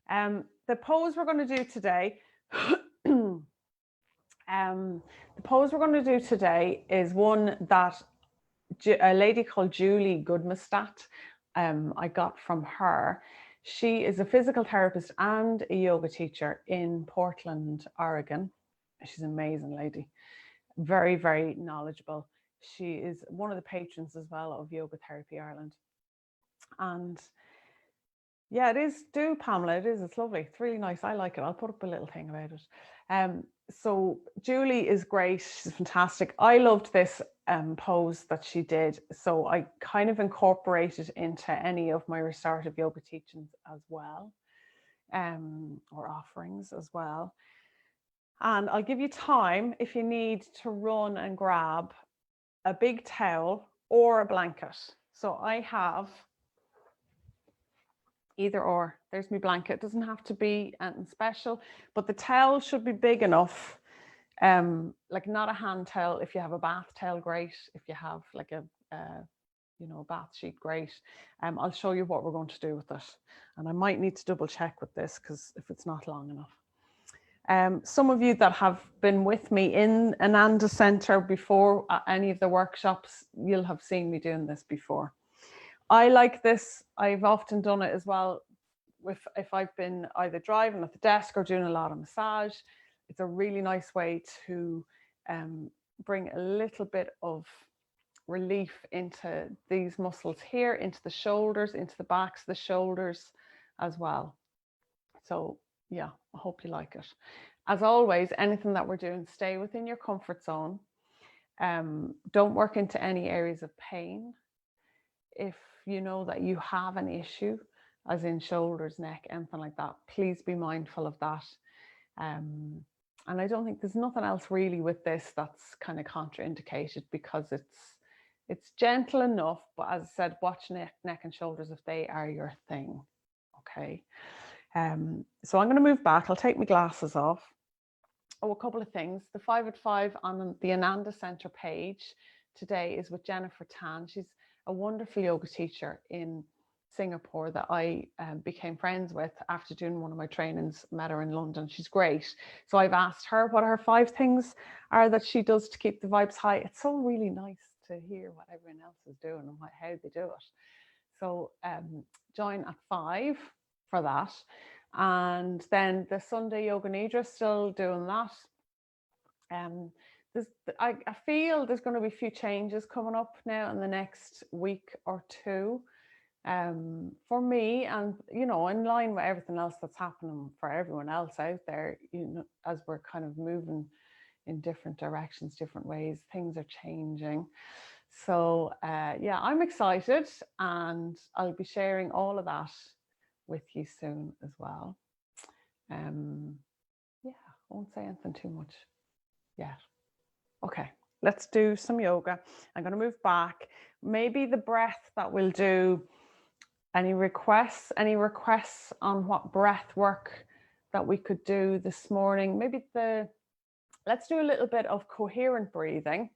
The pose we're going to do today, the pose we're going to do today is one that a lady called Julie Goodmastat, I got from her. She is a physical therapist and a yoga teacher in Portland, Oregon. She's an amazing lady, very, very knowledgeable. She is one of the patrons as well of Yoga Therapy Ireland. And yeah, it is. Do, Pamela. It is. It's lovely. It's really nice. I like it. I'll put up a little thing about it. So Julie is great. She's fantastic. I loved this pose that she did. So I kind of incorporated into any of my restorative yoga teachings as well, or offerings as well. And I'll give you time if you need to run and grab a big towel or a blanket. So I have either or. There's my blanket. It doesn't have to be anything special, but the towel should be big enough. Like not a hand towel. If you have a bath towel, great. If you have like a bath sheet, great. I'll show you what we're going to do with it. And I might need to double check with this because if it's not long enough. Some of you that have been with me in Ananda Centre before any of the workshops, you'll have seen me doing this before. I like this. I've often done it as well if I've been either driving at the desk or doing a lot of massage. It's a really nice way to bring a little bit of relief into these muscles here, into the shoulders, into the backs of the shoulders as well. So yeah, I hope you like it. As always, anything that we're doing, stay within your comfort zone. Don't work into any areas of pain. If you know that you have an issue, as in shoulders, neck, anything like that, please be mindful of that. And I don't think there's nothing else really with this that's kind of contraindicated because it's gentle enough, but as I said, watch neck and shoulders if they are your thing. Okay. So I'm going to move back. I'll take my glasses off. Oh, a couple of things. The 5 at 5 on the Ananda Centre page today is with Jennifer Tan. She's a wonderful yoga teacher in Singapore that I became friends with after doing one of my trainings. Met her in London. She's great. So I've asked her what her 5 things are that she does to keep the vibes high. It's so really nice to hear what everyone else is doing and how they do it. So join at 5 for that. And then the Sunday Yoga Nidra, still doing that. I feel there's going to be a few changes coming up now in the next week or two for me, and in line with everything else that's happening for everyone else out there, as we're kind of moving in different directions, different ways, things are changing. So yeah, I'm excited, and I'll be sharing all of that with you soon as well. Yeah, I won't say anything too much yet. Okay, let's do some yoga. I'm going to move back. Maybe the breath that we'll do. Any requests on what breath work that we could do this morning? Maybe let's do a little bit of coherent breathing,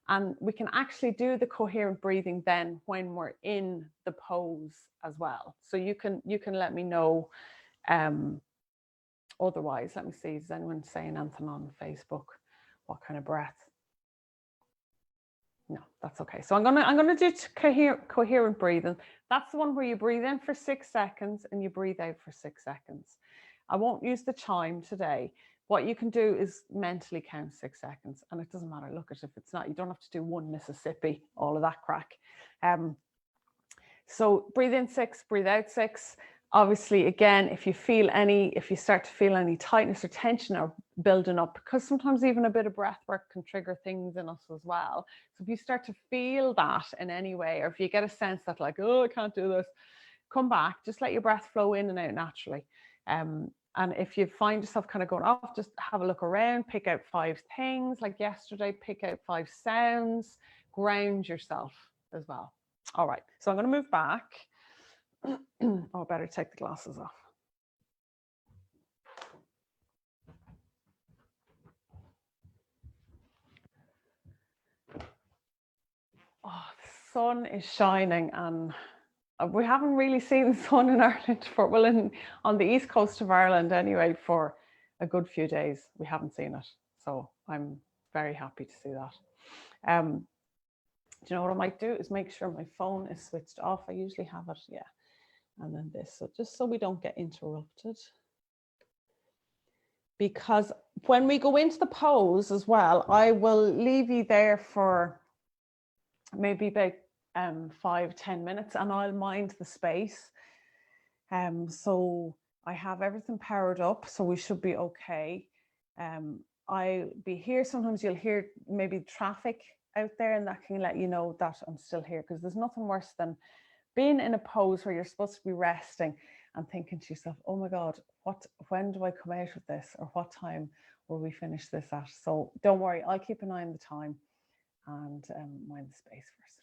and we can actually do the coherent breathing then when we're in the pose as well. So you can let me know. Otherwise, let me see, is anyone saying anything on Facebook? What kind of breath? No, that's okay. So I'm gonna do coherent breathing. That's the one where you breathe in for 6 seconds and you breathe out for 6 seconds. I won't use the chime today. What you can do is mentally count 6 seconds, and it doesn't matter. Look, if it's not, you don't have to do 1 Mississippi, all of that crack. So breathe in 6, breathe out 6. Obviously, again, if you start to feel any tightness or tension or building up, because sometimes even a bit of breath work can trigger things in us as well. So if you start to feel that in any way, or if you get a sense that like, oh, I can't do this, come back, just let your breath flow in and out naturally. And if you find yourself kind of going off, just have a look around, pick out 5 things like yesterday, pick out 5 sounds, ground yourself as well. All right, so I'm going to move back. Oh, I better take the glasses off. Oh, the sun is shining, and we haven't really seen the sun in Ireland for, well, on the east coast of Ireland anyway, for a good few days. We haven't seen it. So I'm very happy to see that. Do you know what I might do is make sure my phone is switched off. I usually have it, yeah. And then this, so just so we don't get interrupted. Because when we go into the pose as well, I will leave you there for maybe about 5-10 minutes, and I'll mind the space. So I have everything powered up, so we should be okay. I'll be here. Sometimes you'll hear maybe traffic out there, and that can let you know that I'm still here, because there's nothing worse than being in a pose where you're supposed to be resting and thinking to yourself, oh my God, when do I come out of this, or what time will we finish this at? So don't worry, I'll keep an eye on the time and mind the space first.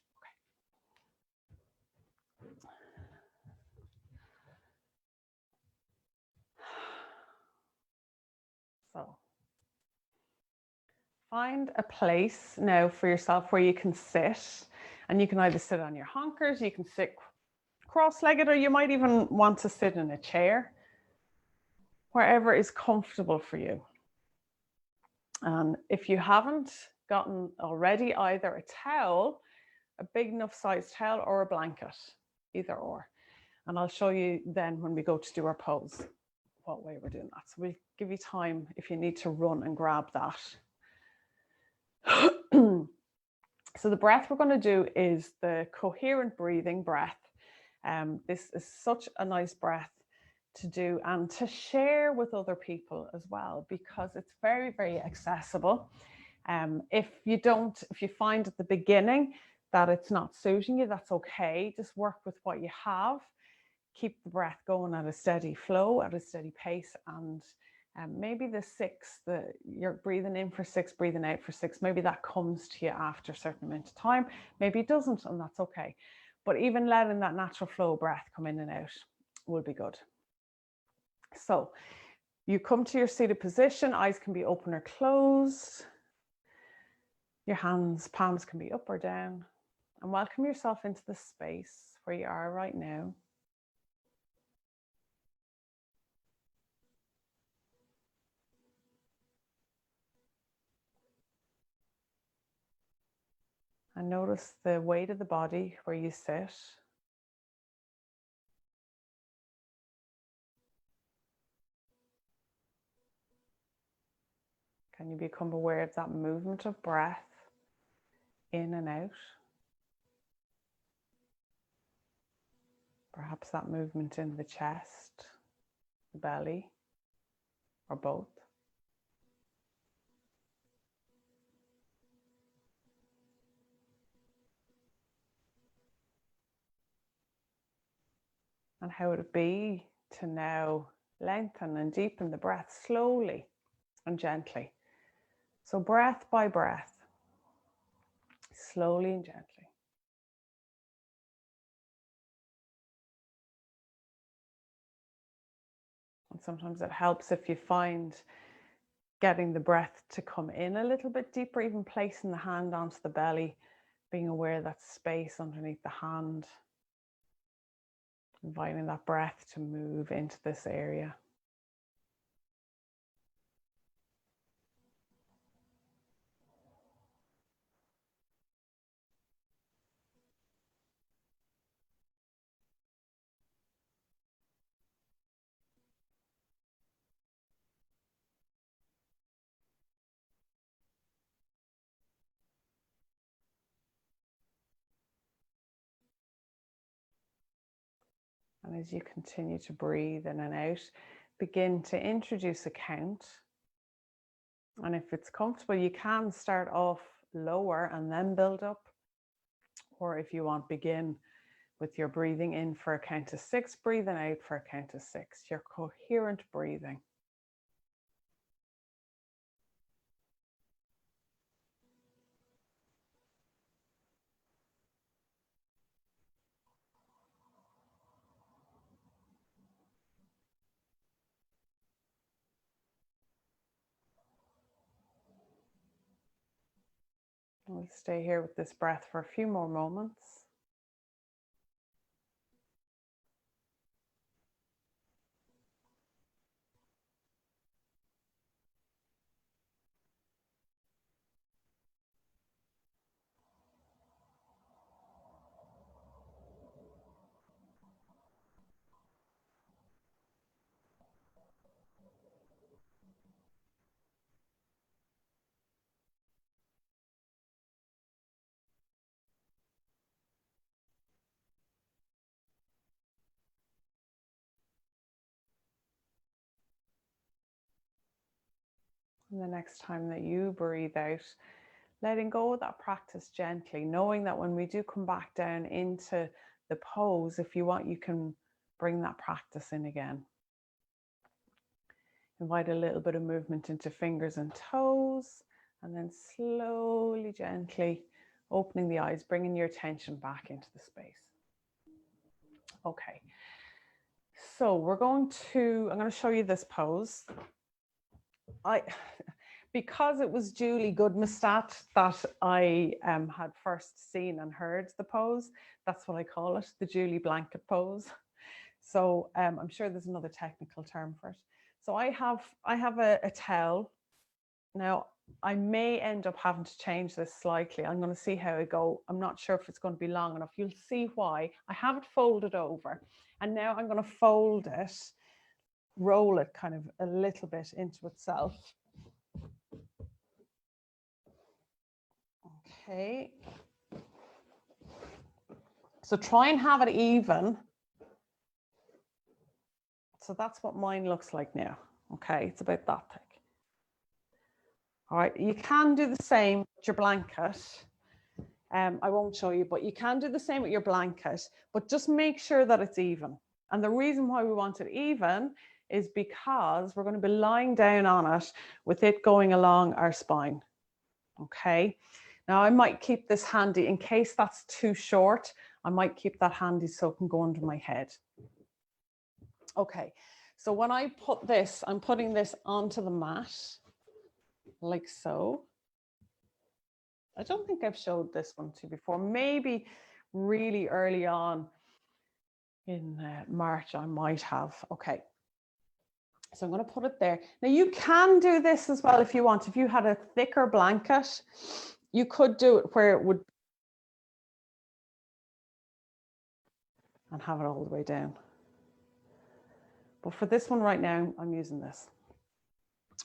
Okay. So find a place now for yourself where you can sit, and you can either sit on your honkers, you can sit cross-legged, or you might even want to sit in a chair, wherever is comfortable for you. And if you haven't gotten already either a towel, a big enough size towel, or a blanket, either or. And I'll show you then when we go to do our pose, what way we're doing that. So we'll give you time if you need to run and grab that. So the breath we're going to do is the coherent breathing breath. This is such a nice breath to do and to share with other people as well, because it's very, very accessible. If you find at the beginning that it's not suiting you, that's okay. Just work with what you have. Keep the breath going at a steady flow, at a steady pace, and maybe you're breathing in for 6, breathing out for 6. Maybe that comes to you after a certain amount of time. Maybe it doesn't, and that's okay. But even letting that natural flow breath come in and out will be good. So you come to your seated position. Eyes can be open or closed. Your palms can be up or down. And welcome yourself into the space where you are right now. And notice the weight of the body where you sit. Can you become aware of that movement of breath in and out? Perhaps that movement in the chest, the belly, or both. And how would it be to now lengthen and deepen the breath slowly and gently? So breath by breath, slowly and gently. And sometimes it helps if you find getting the breath to come in a little bit deeper, even placing the hand onto the belly, being aware of that space underneath the hand, inviting that breath to move into this area. And as you continue to breathe in and out, begin to introduce a count. And if it's comfortable, you can start off lower and then build up. Or if you want, begin with your breathing in for a count of 6, breathing out for a count of 6, your coherent breathing. We'll stay here with this breath for a few more moments. And the next time that you breathe out, letting go of that practice gently, knowing that when we do come back down into the pose, if you want, you can bring that practice in again. Invite a little bit of movement into fingers and toes, and then slowly, gently opening the eyes, bringing your attention back into the space. Okay, so I'm going to show you this pose. Because it was Julie Goodmastat that I had first seen and heard the pose, that's what I call it, the Julie blanket pose. So I'm sure there's another technical term for it. So I have a towel. Now, I may end up having to change this slightly. I'm going to see how it goes. I'm not sure if it's going to be long enough. You'll see why. I have it folded over. And now I'm going to fold it, roll it kind of a little bit into itself. Okay. So try and have it even. So that's what mine looks like now. Okay, it's about that thick. All right, you can do the same with your blanket. I won't show you, but you can do the same with your blanket, but just make sure that it's even. And the reason why we want it even is because we're going to be lying down on it with it going along our spine. Okay, now I might keep this handy in case that's too short. I might keep that handy so it can go under my head. Okay, so when I put this, I'm putting this onto the mat, like so. I don't think I've showed this one to you before. Maybe really early on in March, I might have. Okay, so I'm going to put it there. Now you can do this as well if you want. If you had a thicker blanket, you could do it where it would, and have it all the way down. But for this one right now, I'm using this.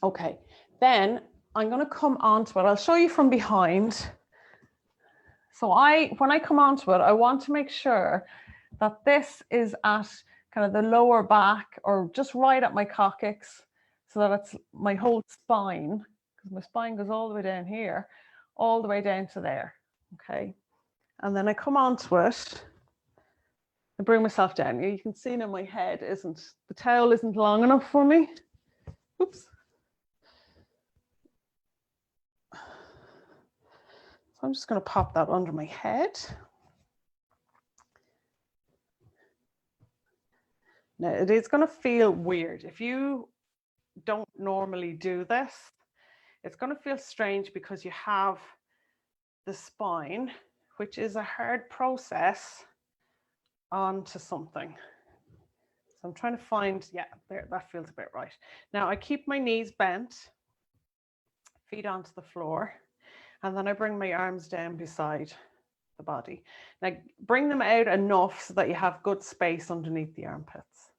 Okay, then I'm going to come onto it. I'll show you from behind. So when I come onto it, I want to make sure that this is at kind of the lower back or just right at my coccyx, so that it's my whole spine, because my spine goes all the way down here, all the way down to there. Okay, and then I come onto it. I bring myself down. You can see now my head the towel isn't long enough for me. Oops. So I'm just going to pop that under my head. Now it is going to feel weird. If you don't normally do this, it's going to feel strange because you have the spine, which is a hard process, onto something. So I'm trying to find, yeah, there, that feels about right. Now I keep my knees bent, feet onto the floor, and then I bring my arms down beside the body. Now bring them out enough so that you have good space underneath the armpits.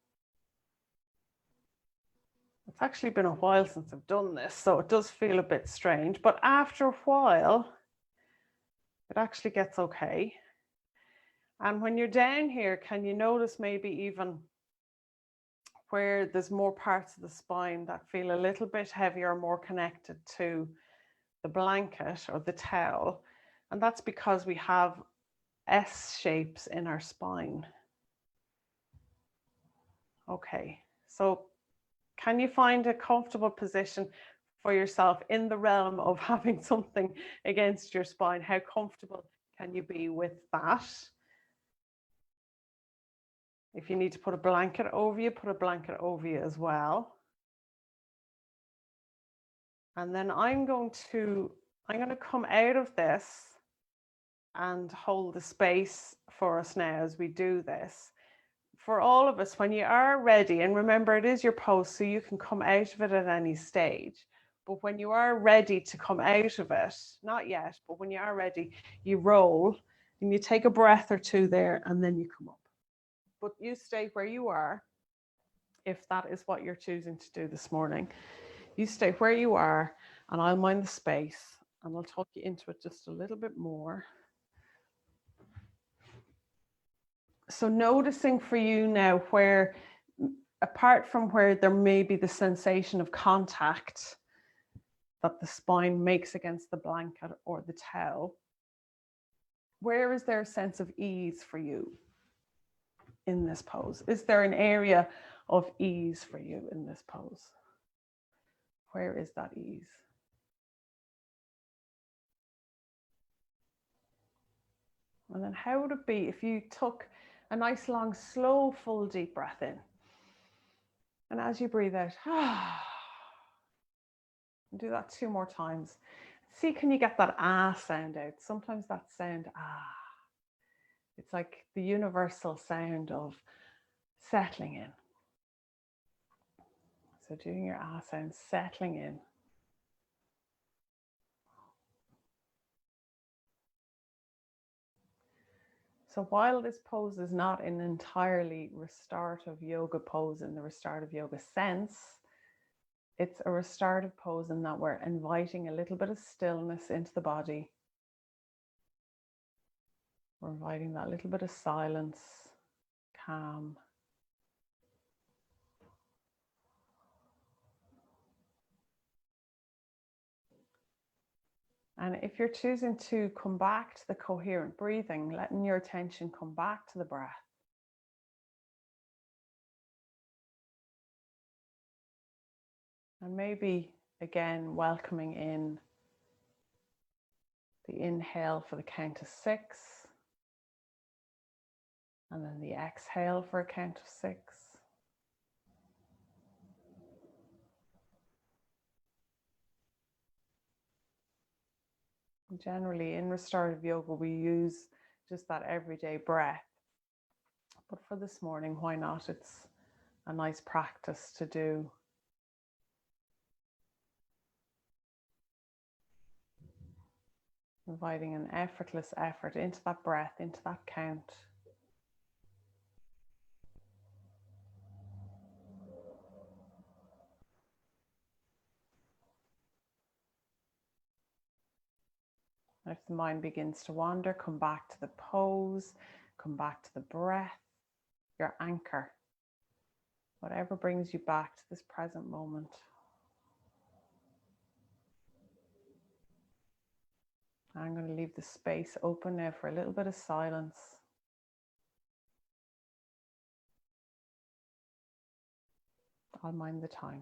It's actually been a while since I've done this, so it does feel a bit strange, but after a while, it actually gets okay. And when you're down here, can you notice maybe even where there's more parts of the spine that feel a little bit heavier, more connected to the blanket or the towel? And that's because we have S shapes in our spine. Okay, so can you find a comfortable position for yourself in the realm of having something against your spine? How comfortable can you be with that? If you need to put a blanket over you, put a blanket over you as well. And then I'm going to come out of this and hold the space for us now as we do this. For all of us, when you are ready, and remember it is your pose, so you can come out of it at any stage. But when you are ready to come out of it, not yet, but when you are ready, you roll and you take a breath or two there and then you come up. But you stay where you are, if that is what you're choosing to do this morning. You stay where you are, and I'll mind the space, and I'll talk you into it just a little bit more. So noticing for you now where, apart from where there may be the sensation of contact, that the spine makes against the blanket or the towel. Where is there a sense of ease for you in this pose? Is there an area of ease for you in this pose? Where is that ease? And then how would it be if you took a nice long, slow, full, deep breath in? And as you breathe out, do that 2 more times. See, can you get that ah sound out? Sometimes that sound, ah, it's like the universal sound of settling in. So doing your ah sound, settling in. So while this pose is not an entirely restorative yoga pose in the restorative yoga sense, it's a restorative pose in that we're inviting a little bit of stillness into the body. We're inviting that little bit of silence, calm. And if you're choosing to come back to the coherent breathing, letting your attention come back to the breath. And maybe again, welcoming in the inhale for the count of 6. And then the exhale for a count of 6. Generally in restorative yoga, we use just that everyday breath. But for this morning, why not? It's a nice practice to do. Inviting an effortless effort into that breath, into that count. If the mind begins to wander, come back to the pose, come back to the breath, your anchor. Whatever brings you back to this present moment. I'm going to leave the space open now for a little bit of silence. I'll mind the time.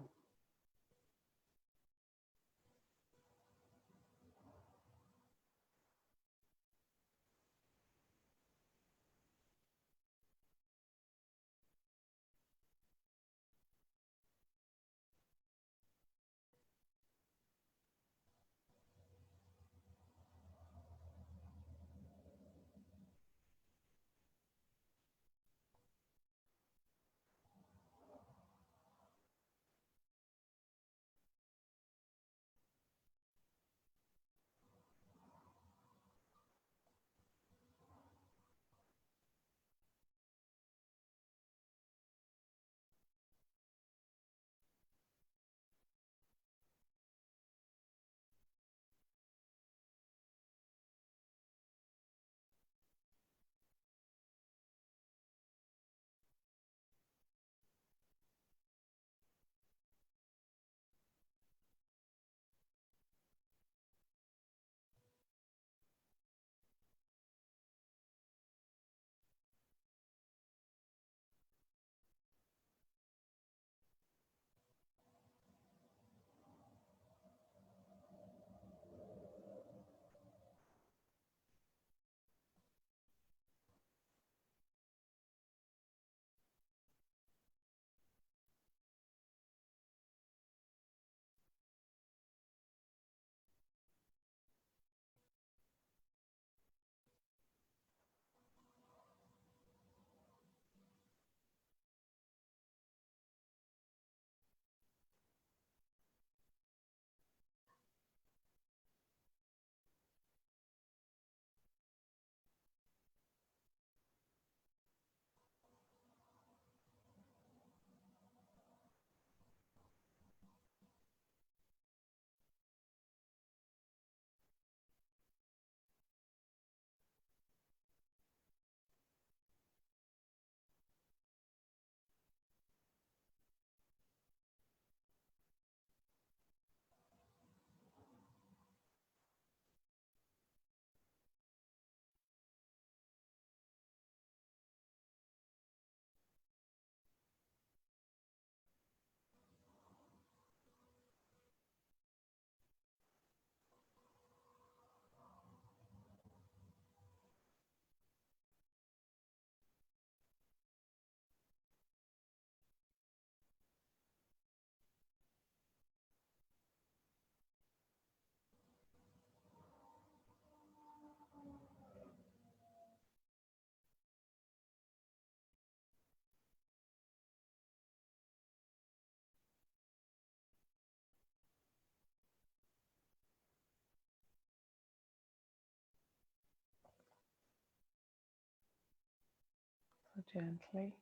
Gently,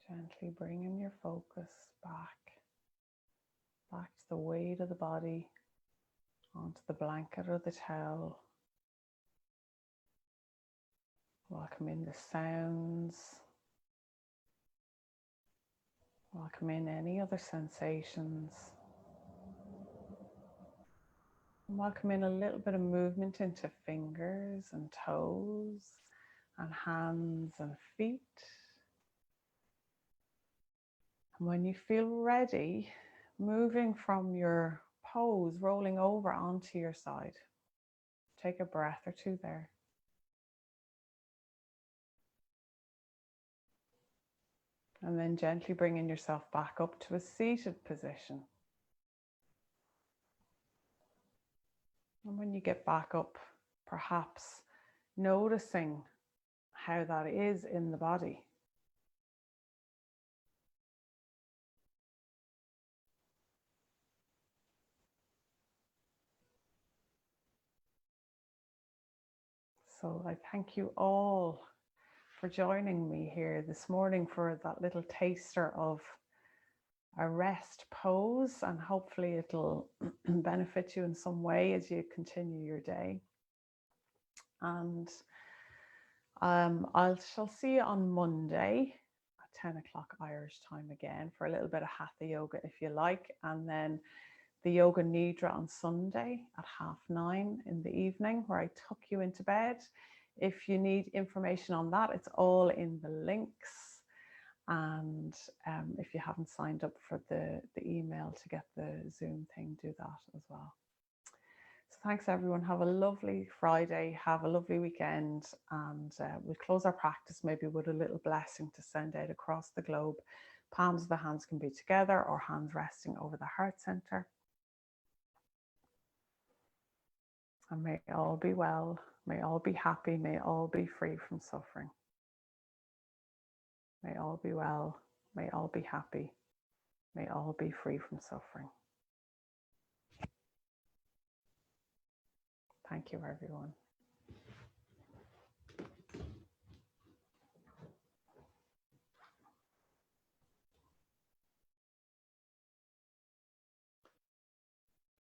gently bringing your focus back to the weight of the body, onto the blanket or the towel. Welcome in the sounds. Welcome in any other sensations. And welcome in a little bit of movement into fingers and toes and hands and feet. And when you feel ready, moving from your pose, rolling over onto your side. Take a breath or two there. And then gently bringing yourself back up to a seated position. And when you get back up, perhaps noticing how that is in the body. So I thank you all for joining me here this morning for that little taster of a rest pose, and hopefully it'll benefit you in some way as you continue your day. And I shall see you on Monday at 10 o'clock Irish time again for a little bit of Hatha yoga if you like, and then the yoga nidra on Sunday at 9:30 in the evening, where I tuck you into bed. If you need information on that, it's all in the links. And if you haven't signed up for the email to get the Zoom thing, do that as well. So thanks everyone. Have a lovely Friday. Have a lovely weekend. And we'll close our practice maybe with a little blessing to send out across the globe. Palms of the hands can be together or hands resting over the heart center. And may all be well, may all be happy, may all be free from suffering. May all be well, may all be happy, may all be free from suffering. Thank you, everyone.